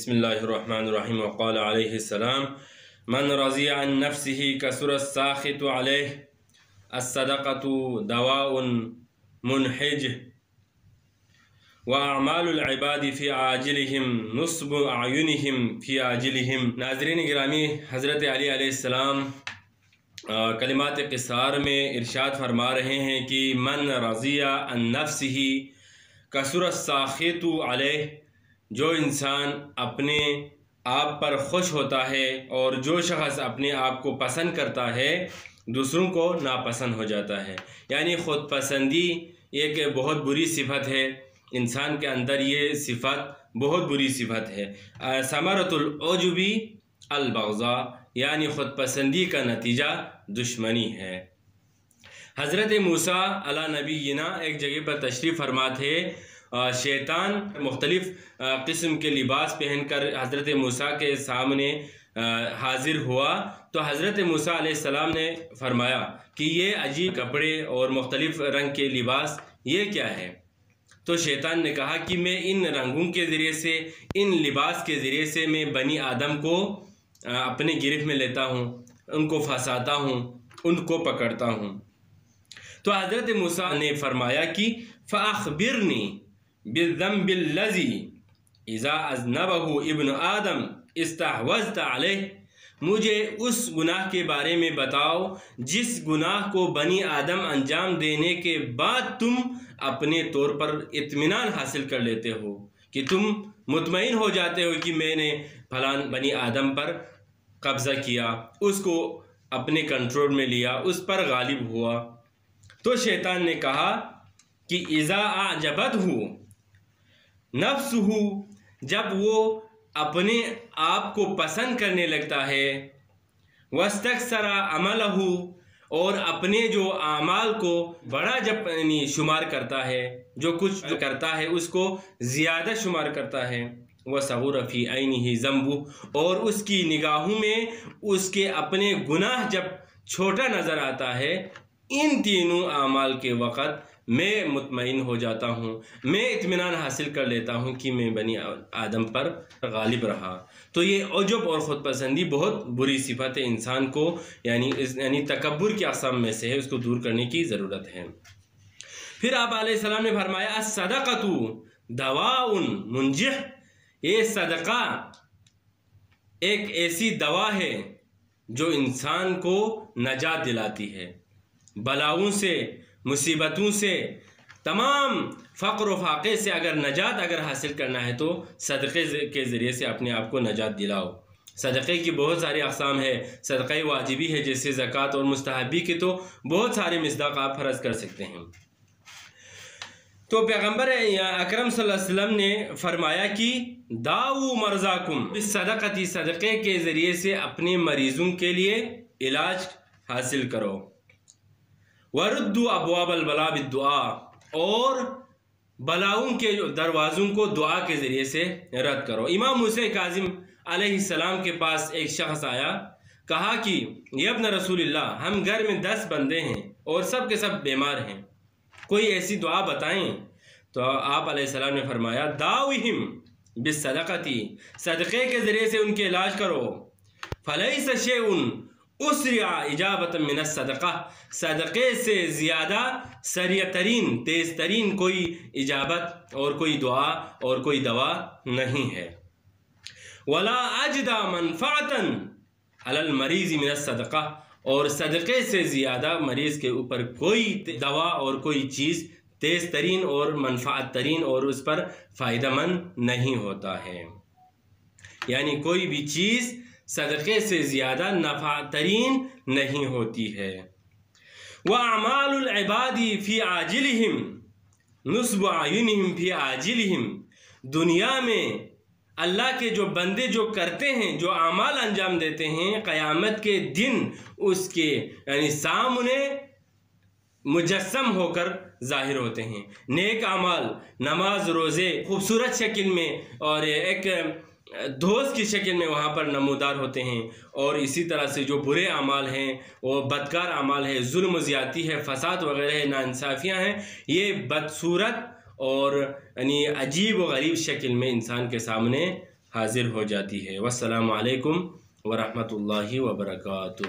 बिस्मिल्लाहिर्रहमानिर्रहीम वक़ाल अलैहिस्सलाम मन रज़िया अन नफ्सिही कसुर अस्साख़ितु अलैहि अस्सदक़तु दवाउन मुनहिज व अअमालुल इबादी फ़ी आजिलिहिम नुस्बु अयुनिहिम फ़ी आजिलिहिम। नाज़रीन गिरामी, हज़रत अली अलैहिस्सलाम कलिमात क़िसार में इरशाद फरमा रहे हैं कि मन रज़िया अन नफ्सिही कसुर अस्साख़ितु अलैहि, जो इंसान अपने आप पर खुश होता है और जो शख़्स अपने आप को पसंद करता है दूसरों को नापसंद हो जाता है। यानी ख़ुद पसंदी एक बहुत बुरी सिफत है, इंसान के अंदर ये सिफत बहुत बुरी सिफत है। समरतुल उजुबी अल बग़ज़ा, यानी ख़ुद पसंदी का नतीजा दुश्मनी है। हज़रत मूसा अला नबीना एक जगह पर तशरीफ़ फरमा थे। शैतान मुख्तलिफ़ किस्म के लिबास पहनकर हज़रत मूसा के सामने हाज़िर हुआ, तो हज़रत मूसा अलैहिस्सलाम ने फरमाया कि ये अजीब कपड़े और मुख्तलिफ़ रंग के लिबास ये क्या है। तो शैतान ने कहा कि मैं इन रंगों के ज़रिए से, इन लिबास के ज़रिए से मैं बनी आदम को अपने गिरफ्त में लेता हूँ, उनको फंसाता हूँ, उनको पकड़ता हूँ। तो हज़रत मूसा ने फरमाया कि फ़अख़बिरनी बिज़्ज़म्बिल्लज़ी इज़ा अज़नबहु इब्न आदम इस्तहवज़त अलैहि, मुझे उस गुनाह के बारे में बताओ जिस गुनाह को बनी आदम अंजाम देने के बाद तुम अपने तौर पर इत्मीनान हासिल कर लेते हो, कि तुम मुतमईन हो जाते हो कि मैंने फलान बनी आदम पर कब्ज़ा किया, उसको अपने कंट्रोल में लिया, उस पर गालिब हुआ। तो शैतान ने कहा कि इज़ा आजबतहु नफ्सुहु, जब वो अपने आप को पसंद करने लगता है, वस्तक्सरा अमलहु, और अपने जो आमाल को बड़ा जब शुमार करता है, जो कुछ जो करता है उसको ज़्यादा शुमार करता है, वसग़ुर फ़ी ऐनिही ज़ंबु, और उसकी निगाहों में उसके अपने गुनाह जब छोटा नज़र आता है, इन तीनों आमाल के वक़्त मैं मुतमईन हो जाता हूँ, मैं इत्मीनान हासिल कर लेता हूँ कि मैं बनी आदम पर गालिब रहा। तो ये उजुब और ख़ुद पसंदी बहुत बुरी सिफत है, इंसान को यानी तकब्बुर की अक़साम में से है, उसको दूर करने की ज़रूरत है। फिर आप अलैहिस्सलाम ने फरमाया अस्सदक़तु दवाउन मुनजिह, ये सदका एक ऐसी दवा है जो इंसान को नजात दिलाती है, बलाओं से, मुसीबतों से, तमाम फ़क़्र व फ़ाक़े से अगर नजात अगर हासिल करना है तो सदक़े के ज़रिए से अपने आप को नजात दिलाओ। सदक़े की बहुत सारी अक़साम है, सदक़े वाजिबी है जैसे ज़कात, और मुस्तहबी के तो बहुत सारे मिस्दाक़ आप फ़र्ज़ कर सकते हैं। तो पैगम्बर अकरम सल्लल्लाहु अलैहि वसल्लम ने फरमाया कि दाऊ मरज़ाकुम, इस सदक़ती, सदक़े के ज़रिए से अपने मरीज़ों के लिए इलाज हासिल करो। वरुद्दु अबवाबल बला बिद्दुआ, और बलाओं के दरवाज़ों को दुआ के ज़रिए से रद्द करो। इमाम मूसा काज़िम अलैहिस्सलाम के पास एक शख़्स आया, कहा कि यब्न रसूलिल्लाह, हम घर में 10 बंदे हैं और सब के सब बीमार हैं, कोई ऐसी दुआ बताएं। तो आप अलैहिस्सलाम ने फरमाया दाउहिम बिस्सदक़ती, सदक़े के ज़रिए से उनके इलाज करो। फलैसा शैउन उसरिया इजाबतन मिनस सदक़ा, सदक़े से ज़्यादा सरिया तरीन, तेज़ तरीन कोई इजाबत और कोई दुआ और कोई दवा नहीं है। वला अजदा मनफ़अतन अलल मरीज़ मिनस सदक़ा, और सदक़े से ज़्यादा मरीज़ के ऊपर कोई दवा और कोई चीज़ तेज़ तरीन और मनफ़अत तरीन और उस पर फ़ायदेमंद नहीं होता है। यानी कोई भी चीज़ सदक़े से ज़्यादा नफ़ा तरीन नहीं होती है। व अमालुल इबादी फ़ी आजिलिहिम नुस्ब अयुनिहिम फ़ी आजिलिहिम, दुनिया में अल्लाह के जो बंदे जो करते हैं, जो आमाल अंजाम देते हैं, क़यामत के दिन उसके यानी सामने मुजस्सम होकर ज़ाहिर होते हैं। नेक आमाल, नमाज, रोज़े खूबसूरत शक्ल में और एक दोस्त की शक्ल में वहाँ पर नमूदार होते हैं, और इसी तरह से जो बुरे अमाल हैं, वो बदकार अमाल है, जुल्म ज़्यादती है, फसाद वगैरह है, नाइंसाफ़ियाँ हैं, ये बदसूरत और यानी अजीब व गरीब शक्ल में इंसान के सामने حاضر ہو جاتی ہے۔ والسلام علیکم ورحمۃ اللہ وبرکاتہ۔